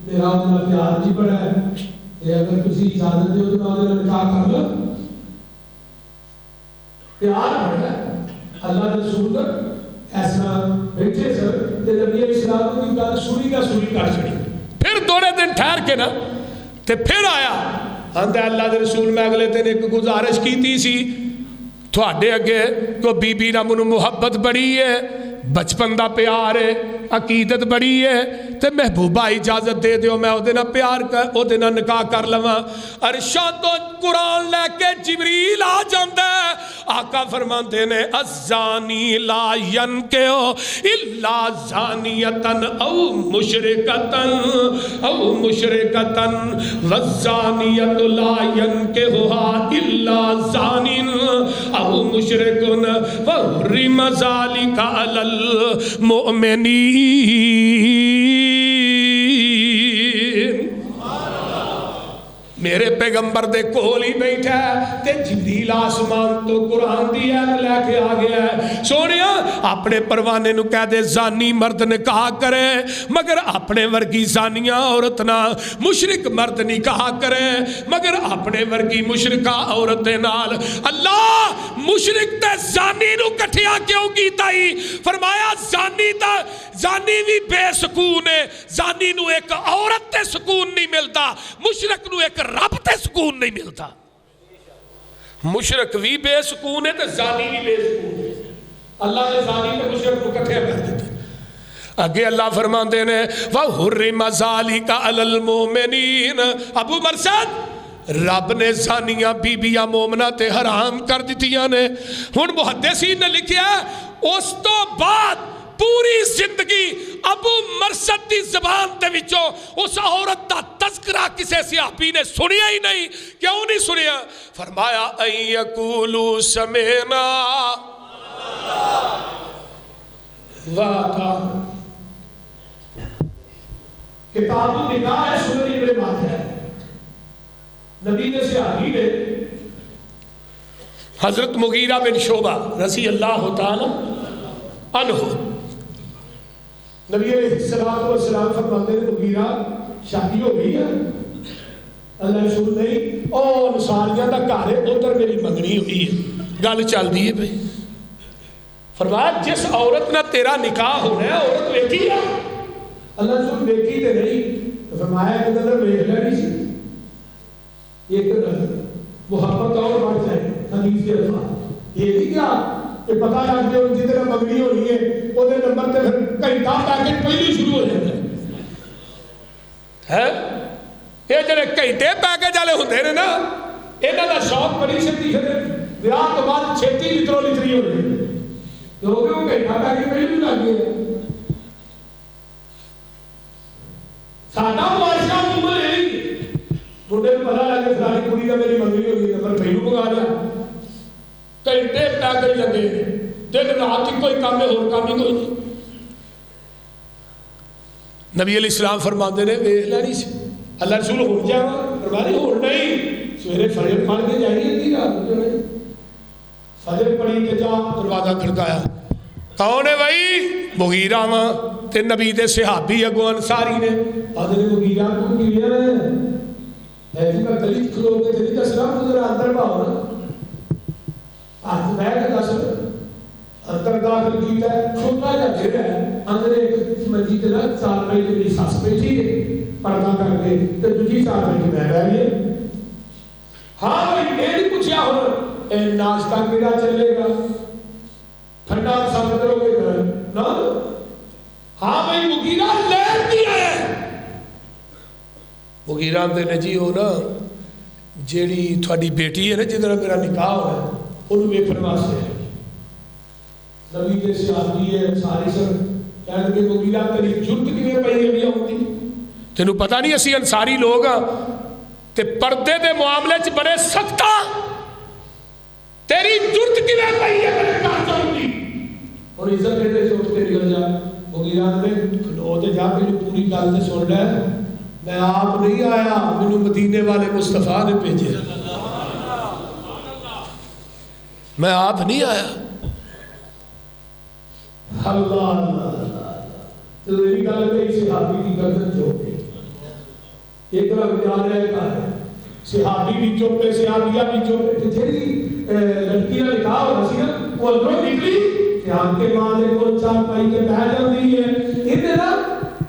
میرا اپنا پیار جی بڑا ہے، کہ اگر کسی اجازت دے تو میں نکاح کر لوں، پیار بڑا ہے، اللہ رسول کا ایسا بیٹھے سر تے نبی علیہ السلام کی گل سوری کا سوری کر چھڑی، پھر 2 دن ٹھہر کے نا تے پھر آیا، آندا اللہ دے رسول میں اگلے دن ایک گزارش کیتی سی، تھوڑے اگے کو بی بی نہ منو محبت بڑی ہے، بچپن دا پیار ہے، عقیدت بڑی ہے، تے محبوبہ اجازت دے دیو میں او دے نال پیار کر او دے نال نکاح کر لواں، عرشاں تو قرآن لے کے جبریل آ جاندا ہے، آقا فرماندے نے الزانی لا ینکحو الا زانیتن او مشرکتن والزانیت لا ینکحها الا زان او مشرکن وحرم ذالک علی المؤمنین، میرے پیغمبر دے کول ہی بیٹھا ہے تے جبریل آسمان تو قرآن دی آیت لے کے آ گیا ہے، سونیا اپنے پروانے نو کہہ دے زانی مرد نکاح کرے مگر اپنے ورگی زانیاں عورت نہ، مشرک مرد نکاح کرے مگر اپنے ورگی مشرکہ عورت دے نال، اللہ مشرک تے زانی نو کٹھیا کیوں کیتا ہی؟ فرمایا زانی بھی بے سکون ہے، زانی نو ایک عورت تے سکون نہیں ملتا، مشرک نو ایک رب تے سکون نہیں ملتا، مشرک بھی بے سکون ہے تے زانی بھی بے سکون ہے، اللہ نے زانی تے مشرک کو کٹھے کر دیتا، اگے اللہ فرماندے نے وَحُرِّمَ ذَلِكَ عَلَى الْمُؤْمِنِينَ، ابو مرثد رب نے زانیاں بیبیاں مومنہ تے حرام کر دیتیاں نے، ہن محدثین نے لکھیا اس تو بعد پوری زندگی ابو مرثد دی زبان دے وچوں اس عورت دا تذکرہ کسے صحابی نے سنیا ہی نہیں، کیوں نہیں سنیا؟ فرمایا ان یقولوا سمعنا واطعنا، کتاب النکاح ہے سنن ابن ماجہ ہے، نبی نے صحابی نے حضرت مغیرہ بن شعبہ رضی اللہ تعالی عنہ، نبی علیہ السلام فرماتے ہیں مغیرہ شادی ہو گئی ہے؟ اللہ رسول نہیں، او انصاریاں دا گھر ہے ادھر میری منگنی ہوئی ہے، گل چل دی ہے بھائی، فرمایا جس عورت نہ تیرا نکاح ہونا ہے عورت ویکھی ہے؟ اللہ رسول ویکھی تے نہیں، فرمایا کہ نظر ویکھ لینی سی، ایک نظر محبت اور بڑھ جائے، حدیث کے الفاظ یہ بھی کیا کہ پتہ لگ جائے جتنا منگنی ہونی ہے وہ نمبر تے پھر گھنٹہ پیکٹ پہلے شروع ہو جاتا ہے یہ جڑے گھنٹے پیکج والے ہوندے نے نا یہاں کا شوق بڑی چھتی ہے ویاہ تو بعد چھتی لترو لتری ہو جائے کیونکہ وہ گھنٹہ پیکج پہلے بھی لگ گئے ساڈا معاشرہ عموماً منڈے کو پتا لگے فلانی کڑی کا میری منگنی ہوگی نمبر پہلو منگا لیا گھنٹے پیکج لگے دن رات ہی کوئی کام ہے اور کام ہی کوئی نہیں نبی علیہ السلام فرماندے نے ویکھ لینی سی اللہ رسول ہو جاوا فرمایا ہون نہیں سویرے فجر پڑھ کے جائیے ادھی رات فجر پڑھی تے جا دروازہ کھڑکایا کون ہے بھائی مغیرہ وا تے نبی دے صحابی اگوں انصاری نے آدھے مغیرہ کو کیویں ہے جی میں گلی کھلو کے تے دسنا ذرا اندر باؤ نا ہاتھ میں کے دس اندر داخل کیتا ہے چھوٹا جا گھر ہے اندر ایک منجی تے نا چار پائی تے میری ساس بیٹھی ہے پردہ کر کے تے دوجی چار پائی تے میں بیٹھ گئی ہاں بھائی یہ نہیں پوچھا ہوں اے ناشتہ کیڑا چلے گا ٹھنڈا سب کرو گے گھر نا ہاں بھائی مغیرہ لیٹ دیا ہے مغیرہ دے نے جی ہو نا جیڑی تھوڑی بیٹی ہے نا جدھر میرا نکاح ہو ہے انہوں ویکھن واسطے ہے نبی کے صحابی ہے ساری سب کہنے کہ مغیرہ تیری جرت کیویں پئی ہے ہوندی تینوں پتہ نہیں اسی انصاری لوگ ہاں تے پردے دے معاملے چ بڑے سخت تیری جرت کیویں پئی ہے میرے گھر چ ہوندی اور عزت دے اٹھ کے نکل جا مغیرہ نے کھلو تے جا کے پوری گل تے سن لے میں آپ نہیں آیا مینوں مدینے والے مصطفیٰ نے بھیجا میں آپ نہیں آیا اللہ اللہ تو میری گل کہی صحابی کی گردن چوک گئی ایک طرح بیان ہے کہا ہے صحابی بھی چوک پہ صحابیہ بھی چوک پہ جیڑی لڑکی نے لکھا ہو رسی نا وہ اندروں نکلی کہ آپ کے ماں نے کو چار پائی کے بہ جاندی ہے انہیں نا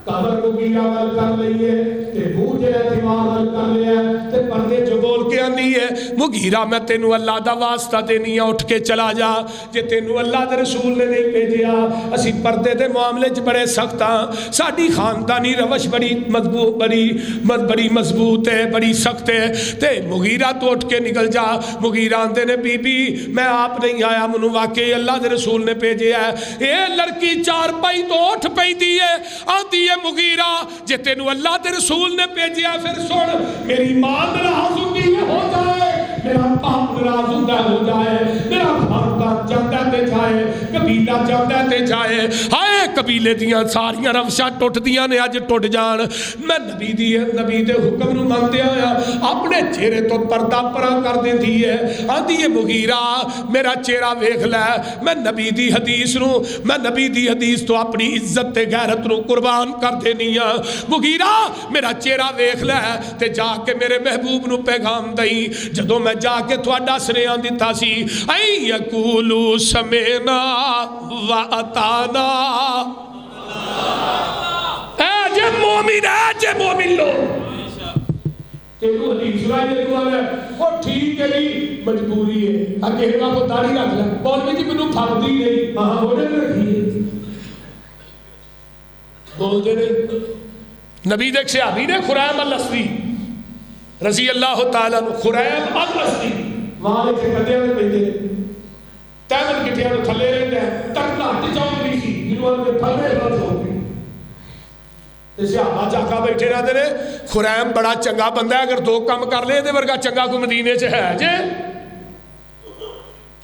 قبر کو گیلا گل کر لئی ہے تے منہ جڑا دیوار گل کر لیا تے پردے جو بول کے آندی ہے مغیرہ میں تینوں اللہ دا واسطہ دینی ہے اٹھ کے چلا جا جے تینوں اللہ دے رسول نے نہیں بھیجیا اسی پردے دے معاملے چ بڑے سخت ہاں ساڈی خاندانی روش بڑی مضبوط ہے بڑی سخت ہے تے مغیرہ تو اٹھ کے نکل جا مغیرہ آندے نے بی بی میں آپ نہیں آیا منوں واقعی اللہ دے رسول نے بھیجیا ہے اے لڑکی چار پائی تو اٹھ پیندی ہے آندی ہے مغیرہ جے تینوں اللہ دے رسول نے بھیجیا پھر سن میری ماں ناراض ہوندی ہے ہو جائے میرا باپ ناراض ہوتا ہو جائے میرا خاندان چاہتا تے جائے قبیلہ چاہتا تے جائے ہائے قبیلے دیاں ساریاں روشاں ٹوٹ دیاں نے اج ٹوٹ جان میں نبی دے حکم نو منتے آیا اپنے چہرے تو پردہ پرا کر دیندی ہے آندی ہے مغیرہ میرا چہرہ ویکھ لے میں نبی دی حدیث تو اپنی عزت تے غیرت نو قربان کر دینی ہاں مغیرہ میرا چہرہ ویکھ لے تے جا کے میرے محبوب نو پیغام دئی جدوں میں جا کے تھوڑا سنیاں دیتا سی اے یقولو سمینا و اتانا اے جے مومن لو تیرو حدیث رائی تو ہے وہ ٹھیک ہے نہیں مجبوری ہے اکیلا کو داڑھی رکھ لے مولوی جی مینوں پھڑدی نہیں ہاں ہونے رکھی بول دے نہیں نبی دے صحابی نے خریم الاسدی رضی اللہ تعالیٰ عنہ خریم الاسدی وہاں کے کدیاں میں بیٹھے تیمن کٹھیاں میں تھلے رہتے ہیں تک نہ چاؤں نہیں سی جنہوں نے تھلے رہتے ہو گئی جیسے آبا جاکا بیٹھے رہتے نے خریم بڑا چنگا بندہ ہے اگر دو کام کر لے دے ورگا چنگا کو مدینے چ ہے جے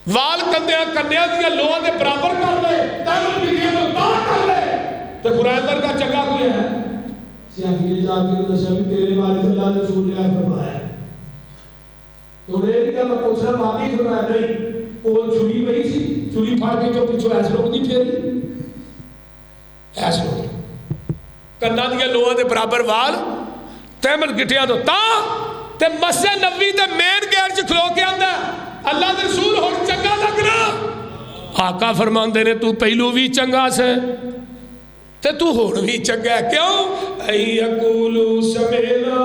وال کنیا دیا لوہاں دے برابر کر لے تیمن کٹھیاں میں باہر کر لے تو خریم ورگا چنگا کوئی ہے سیاحی نے جا کے دسیا بھی تیرے بارے اللہ نے رسول نے فرمایا تو نے کہا میں پوچھنا باقی فرمایا نہیں وہ چھری پئی سی چھری پھاڑ کے جو پیچھے ایس لوگ نہیں پھیری ایس لوگ کنا دیا لوہاں دے برابر وال تیمن گٹھیاں تو تے مسجد نبوی تے مین گیٹ چ کھلو کے آندا اللہ دے رسول ہن چنگا لگنا آقا فرماندے نے تو پہلو بھی چنگا سے تے تو ہون بھی چنگا ہے کیوں اے یقولو سمینا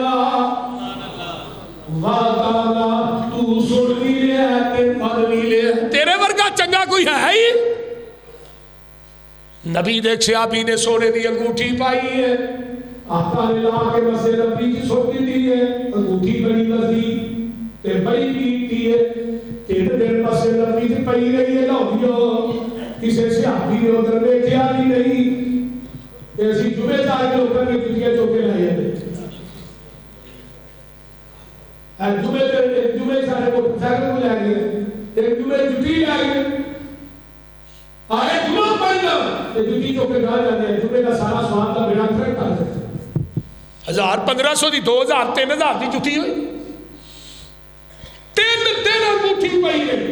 وعدانا تو سن بھی لیا تے من بھی لیا تیرے ورگا چنگا کوئی ہے ہی نبی دیکھ صحابی نے سونے دی انگوٹھی پائی ہے، آقا نے لا کے مسے نبی کی سوٹی دی ہے، انگوٹھی بڑی نزدیک تے بڑی قیمتی ہے، تین دن مسے نبی کی پئی رہی ہے لوگیوں، کسی صحابی نے ادھر دیکھا بھی نہیں، تے اسی جمعے جا کے اوپر کی جتیاں چوکے لائے ہیں، جمعے سارے کو سائیکل کو لے گئے، ایک جمعے جتی لے گئے، آئے جمعہ پڑھنا جتی چوکے گا جاتے ہیں، جمعے کا سارا سواد کا بیڑا کھڑک کر دیتے ہیں، 1500 دی 2000 3000 دی جتی ہوئی، 3 دن انگوٹھی پئی رہی،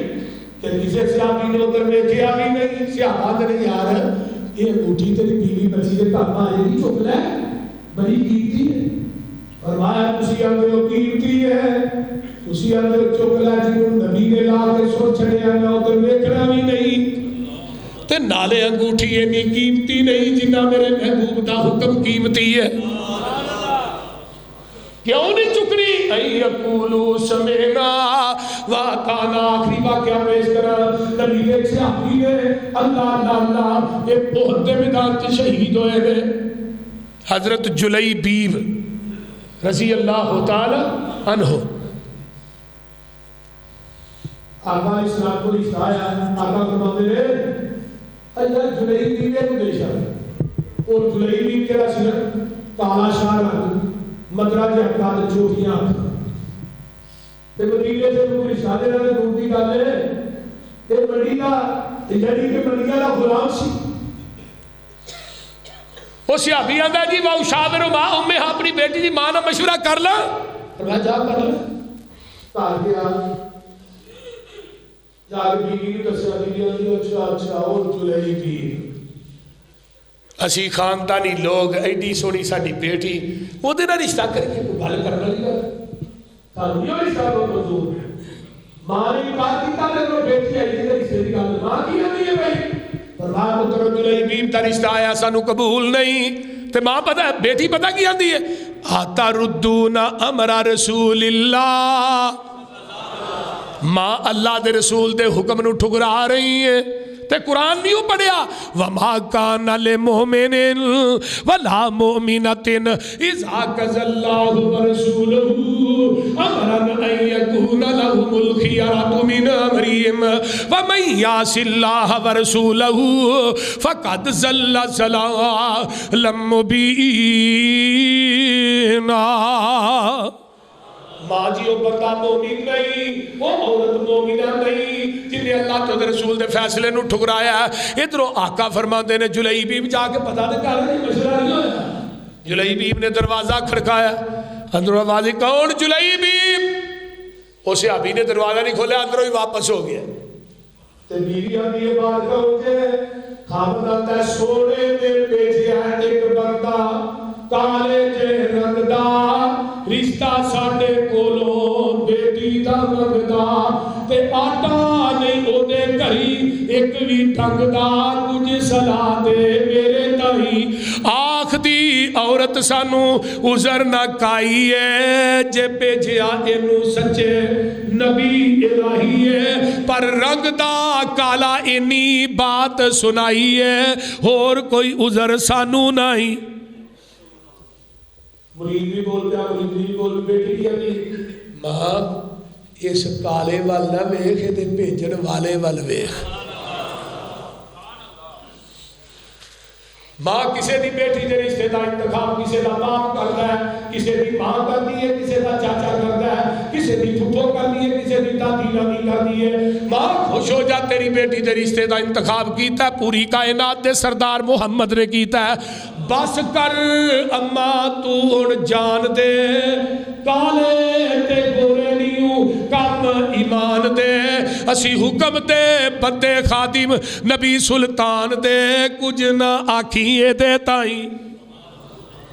کہ کسی صحابی نے ادھر دیکھا بھی نہیں، صحابہ نے یار یہ انگوٹھی تیری بیوی بچی کے کام آئے گی، چک لے بڑی قیمتی ہے، فرمایا اسی اندر قیمتی ہے، اسی اندر چک لے جنہوں نبی نے لا کے سو چھڑے آنا ادھر دیکھنا بھی نہیں، تے نالے انگوٹھی یہ بھی قیمتی نہیں جنہ میرے محبوب دا حکم قیمتی ہے، کیوں نہیں چکنی؟ اَن یقولوا سمعنا وَأَطَعْنَا، آخری واقعہ پیش کرا، نبی نے ایک صحابی نے اللہ ایک بہت میدان سے شہید ہوئے گئے، حضرت جلیبیب رضی اللہ تعالی عنہ، آقا اسلام کو رشتہ آیا، آقا فرماتے ہیں اللہ جلیبیب کو دیشا، اور جلیبیب کے رسول کالا شاہ رہا مدرہ کے حقات چوٹیاں تے مدینے سے کوئی رشادے رہے دوتی گالے تے مدینہ جڑی کے مدینہ دا غلام سی، وہ صحابی آندا جی واؤ شاور ماں امی اپنی بیٹی دی ماں نال مشورہ کر لا، فرمایا جا کر لے، گھر گیا جا کے بیوی نوں دسیا، بیوی اچھا اور جلیبی اسی خاندانی لوگ ایڈی سونی ساڈی بیٹی وہ دے نال رشتہ کر کے گل کرن والی گل سانوں یہ رشتہ کو منظور ہے، ماں نے بات کیتا میرے بیٹی آئی تے رشتے دی گل ماں کی ہوندی ہے بھائی، فرمایا پتر جلیبیب دا رشتہ آیا سانوں قبول نہیں، تے ماں پتہ بیٹی پتہ کی آندی ہے آتا ردون امر رسول اللہ، ماں اللہ دے رسول دے حکم نو ٹھکرا رہی ہے، تے قرآن نہیں پڑھیا وَمَا كَانَ لِمُؤْمِنٍ وَلَا مُؤْمِنَةٍ إِذَا قَضَى اللَّهُ وَرَسُولُهُ أَمْرًا أَن يَكُونَ لَهُمُ الْخِيَرَةُ مِنْ أَمْرِهِمْ وَمَن يَعْصِ اللَّهَ وَرَسُولَهُ فَقَدْ ضَلَّ ضَلَالًا مُبِينًا۔ ماں جی وہ بندہ مومن نہیں، وہ عورت مومنہ نہیں جنہیں اللہ تو رسول دے فیصلے نو ٹھکرایا ہے، ادھروں آقا فرماندے نے جلیبیب جا کے پتہ دے کر رہی مشورہ نہیں ہویا، جلیبیب نے دروازہ کھڑکایا، اندروں آوازی کون؟ جلیبیب، اسے ابھی نے دروازہ نہیں کھولیا، اندروں ہی واپس ہو گیا، تے بیوی آدھی یہ بات کہو کہ خامد آتا ہے سونے دے بیٹھیا ہے ایک بندہ کالے جے رنگ دا رشتہ ساڈے کولوں بیٹی دا منگدا تے آٹا نہیں او دے گھری ایک بھی ٹنگ دا کچھ صلاح دے میرے تائی آخ دی عورت سانو عذر نہ کائی ہے جے بھیجیا اینو سچے نبی الہی ہے پر رنگ دا کالا اینی بات سنائی ہے اور کوئی عذر سانو نہیں۔ مرید بھی بولتا ہے، مرید بھی بول بیٹی کیا بھی ماں اس کالے وال نہ ویکھ تے بھیجن والے وال ویکھ۔ ماں کسے دی بیٹی دے رشتے دا انتخاب کسے دا باپ کرتا ہے، کسے دی ماں کرتی ہے، کسے دا چاچا کرتا ہے، کسے دی پھپھو کرتی ہے، کسے دی دادی نانی کرتی ہے۔ ماں خوش ہو جا تیری بیٹی دے رشتے دا انتخاب کیتا ہے، پوری کائنات دے سردار محمد نے کیتا ہے۔ بس کر اماں تو ہن جان دے کالے تے گورے نیوں کم ایمان دے اسی حکم دے بندے خادم نبی سلطان دے کچھ نہ آکھیے دے تائیں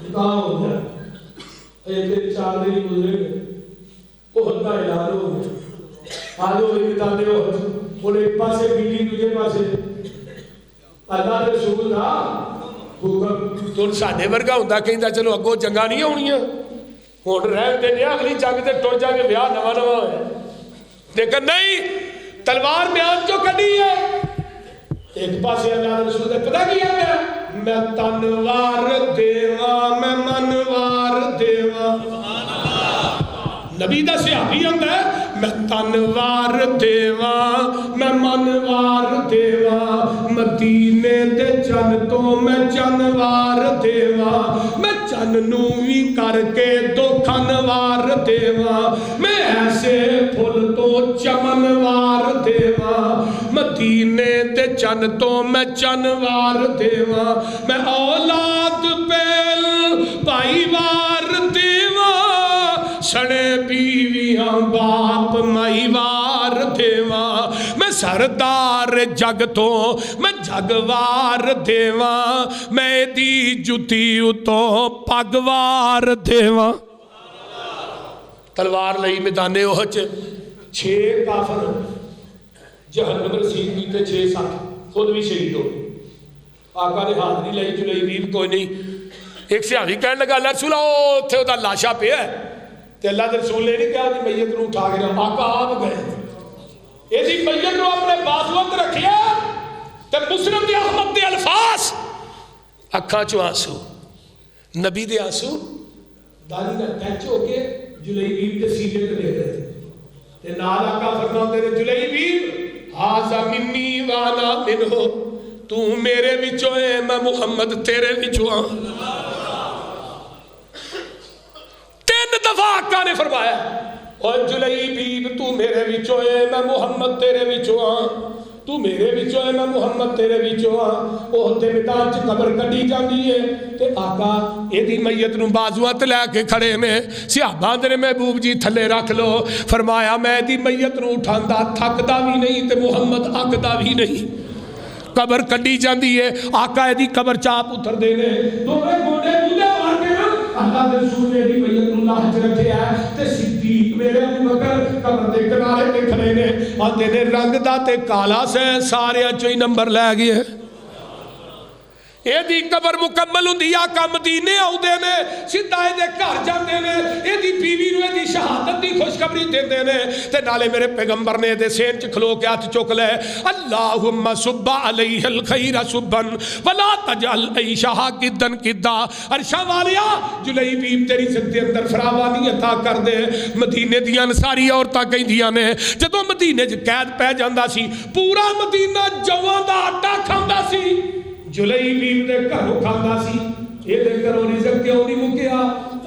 نکاح ہو گیا ایک 4 دن گزرے احد کا اعلان ہو گیا آج وہ بتا دے احد اور ایک پاسے بیٹی دوسرے پاسے اللہ کے رسول تھا تو ساڈے ورگا ہوندا کہندا چلو اگوں جنگاں نہیں ہونیاں ہن رہن دے نے اگلی جنگ تے ٹر جا کے ویاہ نواں ہویا لیکن نہیں تلوار میان چوں کڈی ہے ایک پاسے اللہ رسول دے پتہ کیا گیا میں تنوار دیواں میں منوار دیواں نبی دا صحابی ہوندا ہے میں تنوار دیواں میں منوار دیواں مدینے دے چن تو میں چنوار دیواں میں چن نوں وی کر کے دو کھنوار دیواں میں ایسے پھل تو چمنوار دیواں مدینے دے چن تو میں چنوار دیواں میں اولاد پیل بھائی وار دیواں سڑے بیویاں باپ مائی وار دیواں میں سردار جگ تو میں جگوار دیواں میں دی جتی اتو پگوار دیواں تلوار لئی میدان احد 6 کافر جہنم رسید کیتے 6-7 خود بھی شہید ہو آقا نے حاضری لئی جلیبیب کوئی نہیں ایک صحابی کہنے لگا اللہ رسول تھے وہ لاشا پہ ہے تے اللہ دے رسول نے نہیں کہا کہ میت نو اٹھا کے آقا آپ گئے ایسی میت نو اپنے بازوت رکھیا تے مسلم دی احمد دے الفاظ اکھاں چوں آنسو نبی دے آنسو دادی کا ٹچ ہو کے جلیبیب کے سینے تے لے گئے تے نال آقا فرماتے نے جلیبیب ہاذا منی وانا منہو تو میرے وچوں ہے میں محمد تیرے وچوں ہاں 3 دفعہ آقا نے فرمایا اور جلیبیب تو میرے وچوں ہے میں محمد تیرے وچوں ہاں تو میرے وچوں ہے میں محمد تیرے وچوں ہاں اوہ تے میدان چ قبر کڈی جاندی ہے تے آقا ایدی میت نوں بازواں تے لے کے کھڑے نے صحابہ نے محبوب جی تھلے رکھ لو فرمایا میں دی میت نوں اٹھاندا تھکدا بھی نہیں تے محمد اکدا بھی نہیں قبر کڈی جاندی ہے آقا دی قبر چاپ اتر دے نے دوویں گوڈے مولے مار کے نا اللہ دے رسول نے دی میت نوں لاہ چ رکھیا ہے تے صدیق میرے ابو بکر قبر دے کنارے تے کھڑے نے آندے نے رنگ دا تے کالا سے سارے چوں ہی نمبر لے گئے اے دی قبر مکمل ہوندی آقا مدینے آوندے نے سیدھا اے دے گھر جاندے نے اے دی بیوی نوں اے دی شہادت دی خوشخبری دیندے نے تے نالے میرے پیغمبر نے دے سین چ کھلو کے ہاتھ چک لے اللہم صب علیہ الخیر صبن ولا تجعل عیشھا کدن کدا عرشا والیا جلیبیب تیری عزت دے اندر فراوانی عطا کر دے مدینے دیاں ساری عورتاں کہندیاں نے جدوں مدینے چ قید پہ جاندا سی پورا مدینہ جواں دا آٹا کھاندا سی جلیبیب دے گھروں کھاندا سی اے دے گھروں رزق کیوں نہیں مکیا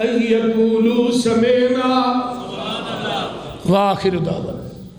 ای یقولو سمینا واخر دعوانا